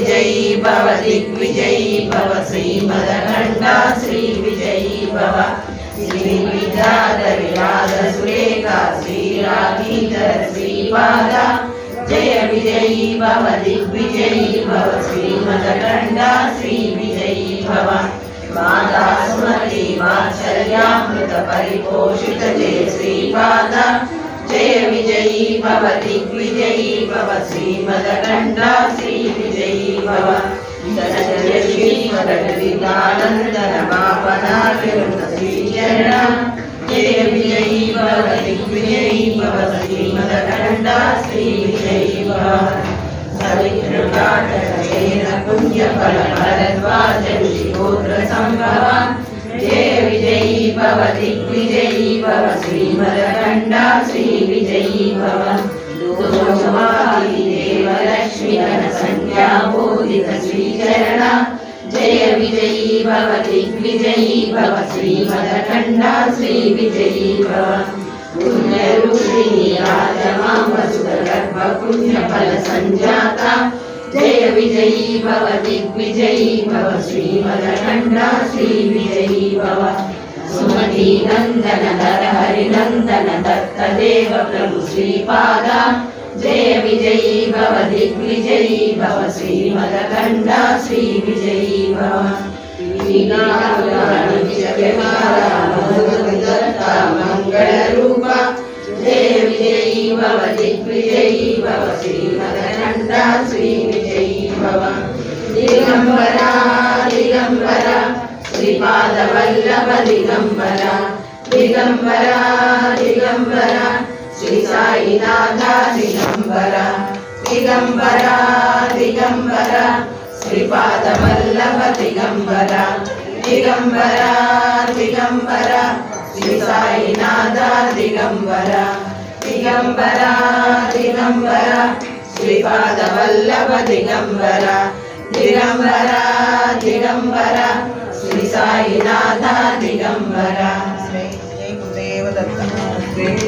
विजयी भव दिग्विजयी भव श्रीमदखण्डा श्री विजयी भव श्री विद्याधर सुरेखा श्रीराधीधर श्रीपाद जय विजयी भव दिग्विजयी भव श्रीमदखण्डा श्री विजयी भव माता सुमति वात्सल्यामृत परिपोषित जय श्रीपाद जय विजयी भव दिग्विजयी भव श्रीमदखण्डा श्री विजयी भव जय श्रीमदनंदन बापनाकृत श्रीचरण जय विजयी भव दिग्विजयी भव श्रीमदखण्डा श्री विजयी भव सवितृकाटकेन पुण्यफल भरद्वाज ऋषिगोत्र संभव जय विजयी भव दिग्विजयी भव श्रीमदखण्डा श्री विजयी भव देव लक्ष्मी घन संज्ञा बोधित श्रीचरण जय विजयी भव दिग्विजयी भव श्रीमदखण्डा श्री विजयी भव पुण्यरूपिणी राजमाम्बसुरगर्भ पुण्यफल संजाता जय विजयी भव दिग्विजयी भव श्रीमदखण्डा श्री विजयी भव सुमति नंदन नर हरिनंदन दत्त देव प्रभु श्रीपाद जय विजयी भव दिग्विजयी भव श्रीमदखण्डा श्री विजयी भव मंगल रूप जय विजयी भव दिग्विजयी भव श्रीमदखण्डा श्री विजयी भव दिगंबरा दिगंबरा श्रीपाद वल्लभ दिगंबरा दिगंबरा दिगंबरा श्री साईनाथ दिगंबरा दिगंबरा दिगंबरा श्रीपाद वल्लभ दिगंबरा दिगंबरा दिगंबरा श्री साईनाथ दिगंबरा दिगंबरा दिगंबरा श्रीपाद वल्लभ दिगंबरा दिगंबरा दिगंबरा श्री साईनाथ दिगंबरा।